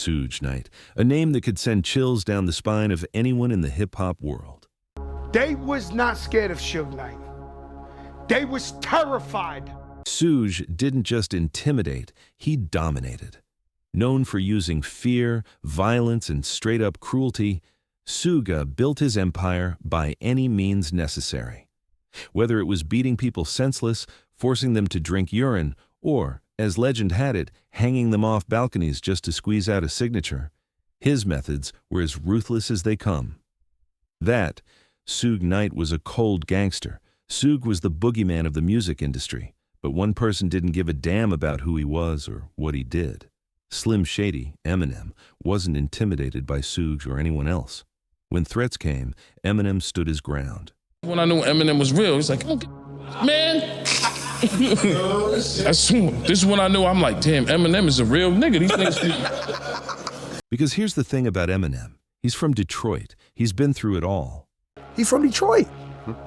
Suge Knight, a name that could send chills down the spine of anyone in the hip-hop world. They was not scared of Suge Knight. They was terrified. Suge didn't just intimidate, he dominated. Known for using fear, violence, and straight-up cruelty, Suge built his empire by any means necessary. Whether it was beating people senseless, forcing them to drink urine, or, as legend had it, hanging them off balconies just to squeeze out a signature, his methods were as ruthless as they come. That, Suge Knight was a cold gangster. Suge was the boogeyman of the music industry, but one person didn't give a damn about who he was or what he did. Slim Shady, Eminem, wasn't intimidated by Suge or anyone else. When threats came, Eminem stood his ground. When I knew Eminem was real, he's like, man. This is when I knew, I'm like, damn, Eminem is a real nigga. These niggas. Because here's the thing about Eminem. He's from Detroit. He's been through it all. He's from Detroit.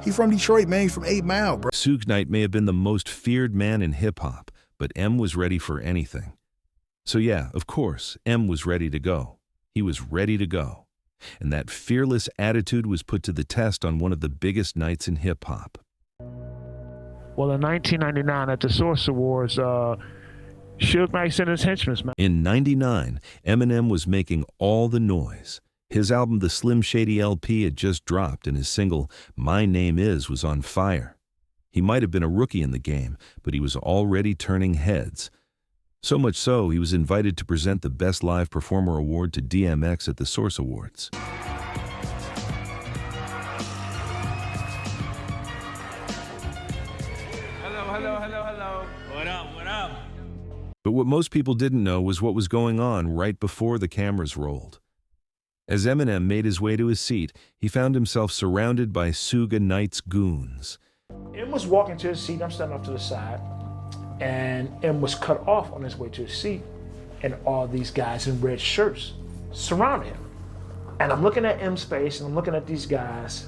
He's from Detroit, man. He's from 8 Mile, bro. Suge Knight may have been the most feared man in hip-hop, but M was ready for anything. So yeah, of course, M was ready to go. He was ready to go. And that fearless attitude was put to the test on one of the biggest nights in hip-hop. Well, in 1999 at the Source Awards, Suge Knight sent his henchmen, man. In '99, Eminem was making all the noise. His album, the Slim Shady LP, had just dropped, and his single, My Name Is, was on fire. He might have been a rookie in the game, but he was already turning heads. So much so, he was invited to present the Best Live Performer Award to DMX at the Source Awards. Hello. What up? But what most people didn't know was what was going on right before the cameras rolled. As Eminem made his way to his seat, he found himself surrounded by Suge Knight's goons. M was walking to his seat, I'm standing off to the side, and M was cut off on his way to his seat, and all these guys in red shirts surrounded him. And I'm looking at M's face, and I'm looking at these guys,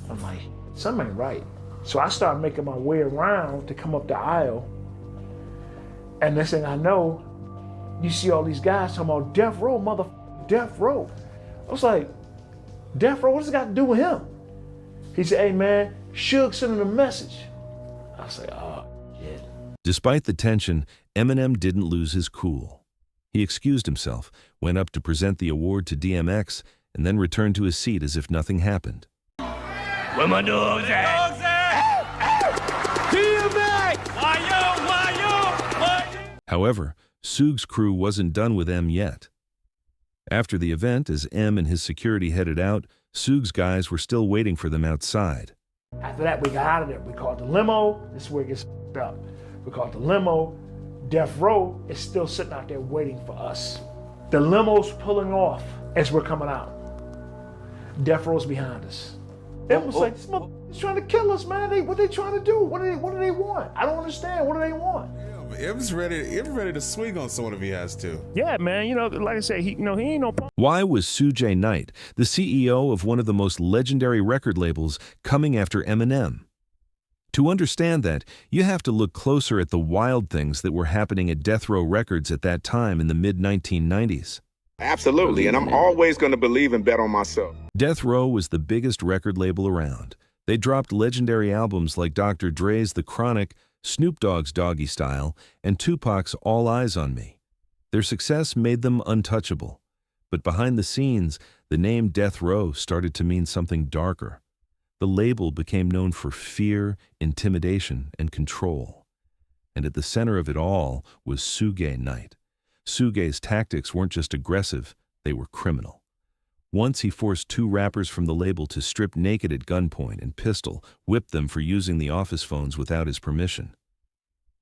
I'm like, something ain't right. So I started making my way around to come up the aisle, and next thing I know, you see all these guys talking about death row, death row. I was like, death row, what does it got to do with him? He said, hey man, Suge sent him a message. I was like, oh, shit. Despite the tension, Eminem didn't lose his cool. He excused himself, went up to present the award to DMX, and then returned to his seat as if nothing happened. Where my dogs at? DMX! Why yo? However, Suge's crew wasn't done with M yet. After the event, as M and his security headed out, Suge's guys were still waiting for them outside. After that, we got out of there. We called the limo. This is where it gets up. We called the limo. Death Row is still sitting out there waiting for us. The limo's pulling off as we're coming out. Death Row's behind us. It was like, this motherfucker's trying to kill us, man. What they trying to do? What do they want? I don't understand. What do they want? M's ready to swing on someone if he has to. Yeah, man. You know, like I said, he ain't no punk. Why was Suge Knight, the CEO of one of the most legendary record labels, coming after Eminem? To understand that, you have to look closer at the wild things that were happening at Death Row Records at that time in the mid-1990s. Absolutely, and I'm always going to believe and bet on myself. Death Row was the biggest record label around. They dropped legendary albums like Dr. Dre's The Chronic, Snoop Dogg's Doggy Style, and Tupac's All Eyes on Me. Their success made them untouchable. But behind the scenes, the name Death Row started to mean something darker. The label became known for fear, intimidation, and control. And at the center of it all was Suge Knight. Suge's tactics weren't just aggressive, they were criminal. Once he forced 2 rappers from the label to strip naked at gunpoint and pistol, whipped them for using the office phones without his permission.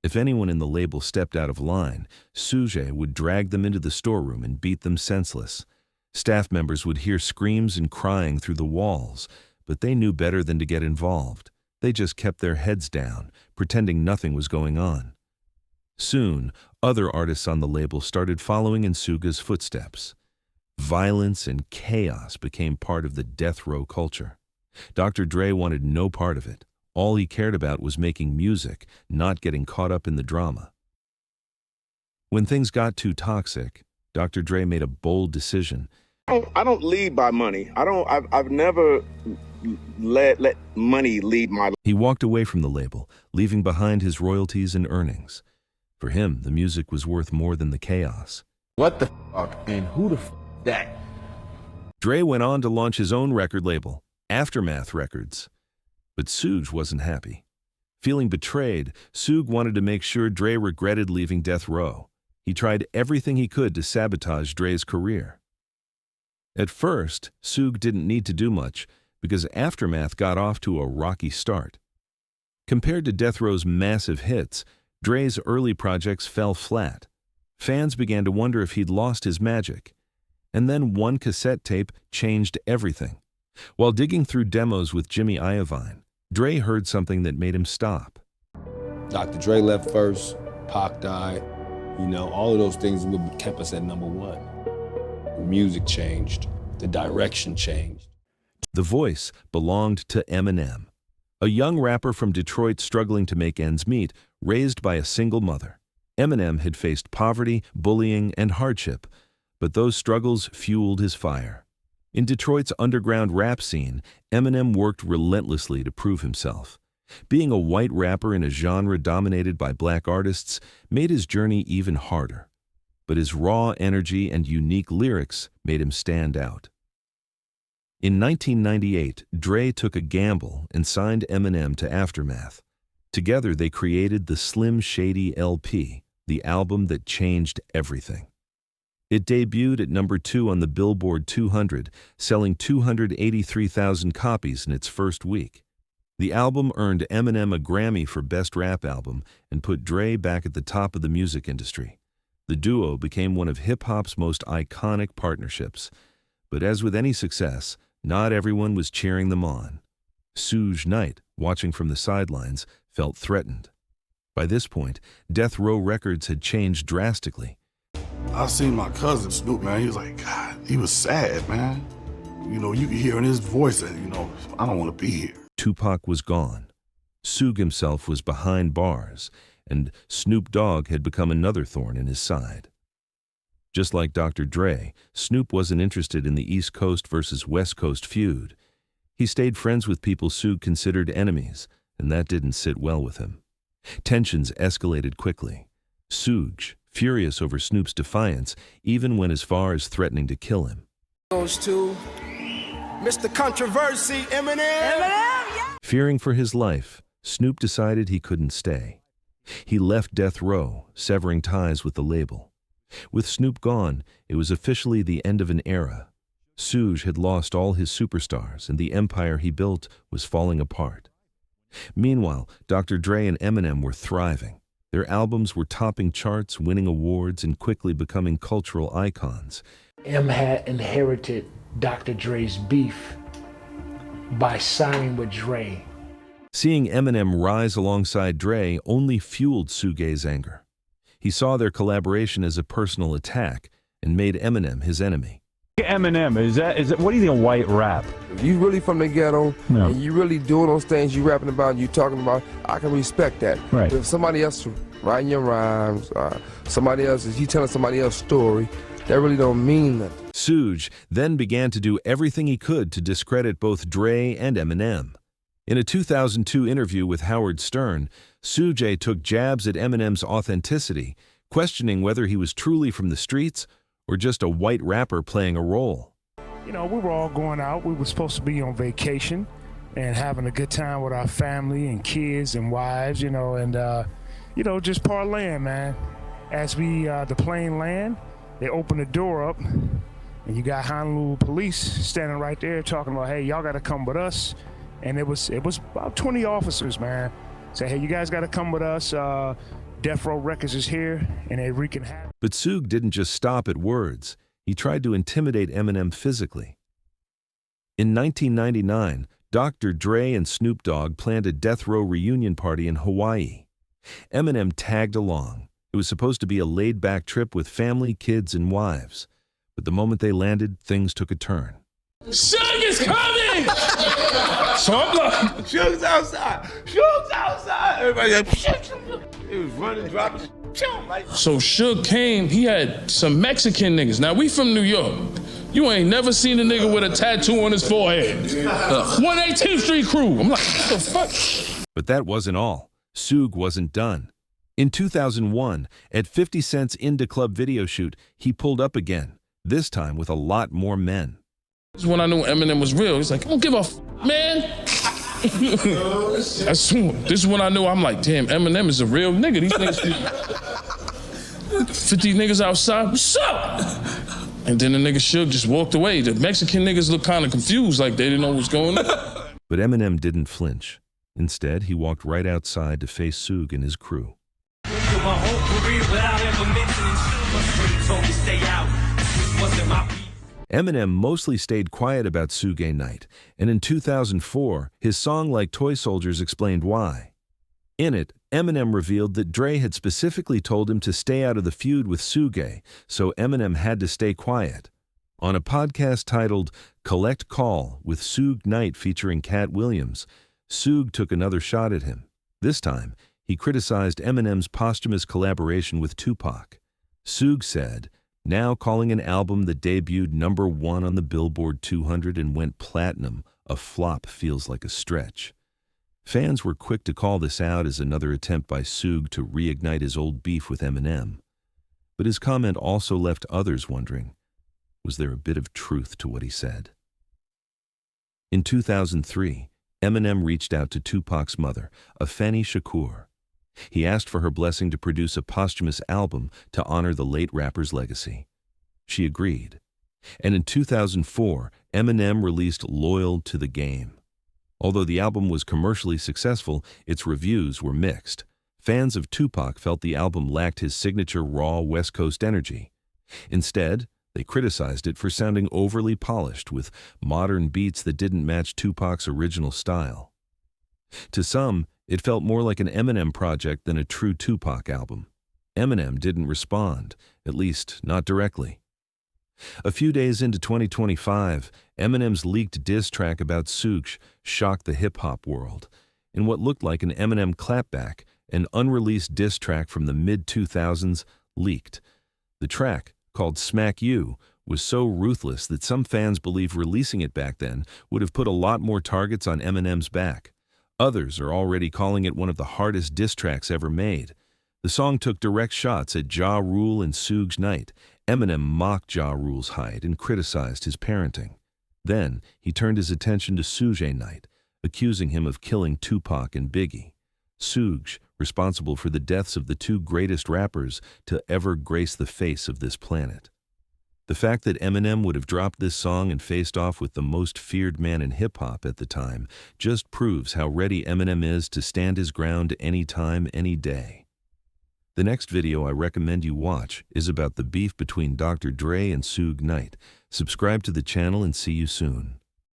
If anyone in the label stepped out of line, Suge would drag them into the storeroom and beat them senseless. Staff members would hear screams and crying through the walls, but they knew better than to get involved. They just kept their heads down, pretending nothing was going on. Soon, other artists on the label started following in Suge's footsteps. Violence and chaos became part of the Death Row culture. Dr. Dre wanted no part of it. All he cared about was making music, not getting caught up in the drama. When things got too toxic, Dr. Dre made a bold decision. I don't lead by money. I've never let money lead my life. He walked away from the label, leaving behind his royalties and earnings. For him, the music was worth more than the chaos. What the fuck and who the fuck that? Dre went on to launch his own record label, Aftermath Records. But Suge wasn't happy. Feeling betrayed, Suge wanted to make sure Dre regretted leaving Death Row. He tried everything he could to sabotage Dre's career. At first, Suge didn't need to do much because Aftermath got off to a rocky start. Compared to Death Row's massive hits, Dre's early projects fell flat. Fans began to wonder if he'd lost his magic. And then one cassette tape changed everything. While digging through demos with Jimmy Iovine, Dre heard something that made him stop. Dr. Dre left first, Pac died. You know, all of those things kept us at #1. The music changed. The direction changed. The voice belonged to Eminem, a young rapper from Detroit struggling to make ends meet, raised by a single mother. Eminem had faced poverty, bullying, and hardship, but those struggles fueled his fire. In Detroit's underground rap scene, Eminem worked relentlessly to prove himself. Being a white rapper in a genre dominated by black artists made his journey even harder. But his raw energy and unique lyrics made him stand out. In 1998, Dre took a gamble and signed Eminem to Aftermath. Together, they created the Slim Shady LP, the album that changed everything. It debuted at #2 on the Billboard 200, selling 283,000 copies in its first week. The album earned Eminem a Grammy for Best Rap Album and put Dre back at the top of the music industry. The duo became one of hip-hop's most iconic partnerships. But as with any success, not everyone was cheering them on. Suge Knight, watching from the sidelines, felt threatened. By this point, Death Row Records had changed drastically. I seen my cousin Snoop, man. He was like, God, he was sad, man. You know, you could hear in his voice that, I don't want to be here. Tupac was gone. Suge himself was behind bars, and Snoop Dogg had become another thorn in his side. Just like Dr. Dre, Snoop wasn't interested in the East Coast versus West Coast feud. He stayed friends with people Suge considered enemies, and that didn't sit well with him. Tensions escalated quickly. Suge, furious over Snoop's defiance, even went as far as threatening to kill him. Goes to Mr. Controversy, Eminem. Yeah. Fearing for his life, Snoop decided he couldn't stay. He left Death Row, severing ties with the label. With Snoop gone, it was officially the end of an era. Suge had lost all his superstars, and the empire he built was falling apart. Meanwhile, Dr. Dre and Eminem were thriving. Their albums were topping charts, winning awards, and quickly becoming cultural icons. M had inherited Dr. Dre's beef by signing with Dre. Seeing Eminem rise alongside Dre only fueled Suge's anger. He saw their collaboration as a personal attack and made Eminem his enemy. Eminem, is that what do you think of white rap? If you really from the ghetto and you really doing those things you rapping about and you talking about, I can respect that. Right. But if somebody else writing your rhymes, somebody else, if you telling somebody else's story, that really don't mean nothing. Suge then began to do everything he could to discredit both Dre and Eminem. In a 2002 interview with Howard Stern, Suge took jabs at Eminem's authenticity, questioning whether he was truly from the streets or just a white rapper playing a role. We were all going out. We were supposed to be on vacation and having a good time with our family and kids and wives, and just parlaying, man. As the plane land, they open the door up, and you got Honolulu police standing right there talking about, hey, y'all got to come with us. And it was about 20 officers, man. Say, hey, you guys got to come with us. Death Row Records is here, and they wreaking havoc. But Suge didn't just stop at words. He tried to intimidate Eminem physically. In 1999, Dr. Dre and Snoop Dogg planned a Death Row reunion party in Hawaii. Eminem tagged along. It was supposed to be a laid-back trip with family, kids, and wives. But the moment they landed, things took a turn. Suge is coming! So I'm like, Suge's outside. Suge's outside. Everybody like, he was running, dropping. So Suge came, he had some Mexican niggas. Now we from New York. You ain't never seen a nigga with a tattoo on his forehead. 118th Street crew. I'm like, what the fuck? But that wasn't all. Suge wasn't done. In 2001, at 50 Cent's Indie Club video shoot, he pulled up again, this time with a lot more men. This is when I knew Eminem was real. He's like, I don't give a man. This is when I knew, I'm like, damn, Eminem is a real nigga. These niggas, 50 niggas outside, what's up? And then the nigga Suge just walked away. The Mexican niggas looked kind of confused, like they didn't know what's going on. But Eminem didn't flinch. Instead, he walked right outside to face Suge and his crew. Eminem mostly stayed quiet about Suge Knight, and in 2004, his song Like Toy Soldiers explained why. In it, Eminem revealed that Dre had specifically told him to stay out of the feud with Suge, so Eminem had to stay quiet. On a podcast titled Collect Call with Suge Knight featuring Cat Williams, Suge took another shot at him. This time, he criticized Eminem's posthumous collaboration with Tupac. Suge said, now calling an album that debuted #1 on the Billboard 200 and went platinum a flop feels like a stretch. Fans were quick to call this out as another attempt by Suge to reignite his old beef with Eminem. But his comment also left others wondering, was there a bit of truth to what he said? In 2003, Eminem reached out to Tupac's mother, Afeni Shakur. He asked for her blessing to produce a posthumous album to honor the late rapper's legacy. She agreed. And in 2004, Eminem released Loyal to the Game. Although the album was commercially successful, its reviews were mixed. Fans of Tupac felt the album lacked his signature raw West Coast energy. Instead, they criticized it for sounding overly polished with modern beats that didn't match Tupac's original style. To some, it felt more like an Eminem project than a true Tupac album. Eminem didn't respond, at least not directly. A few days into 2025, Eminem's leaked diss track about Suge shocked the hip-hop world. In what looked like an Eminem clapback, an unreleased diss track from the mid-2000s leaked. The track, called Smack You, was so ruthless that some fans believe releasing it back then would have put a lot more targets on Eminem's back. Others are already calling it one of the hardest diss tracks ever made. The song took direct shots at Ja Rule and Suge Knight. Eminem mocked Ja Rule's height and criticized his parenting. Then, he turned his attention to Suge Knight, accusing him of killing Tupac and Biggie. Suge, responsible for the deaths of the two greatest rappers to ever grace the face of this planet. The fact that Eminem would have dropped this song and faced off with the most feared man in hip-hop at the time just proves how ready Eminem is to stand his ground any time, any day. The next video I recommend you watch is about the beef between Dr. Dre and Suge Knight. Subscribe to the channel and see you soon.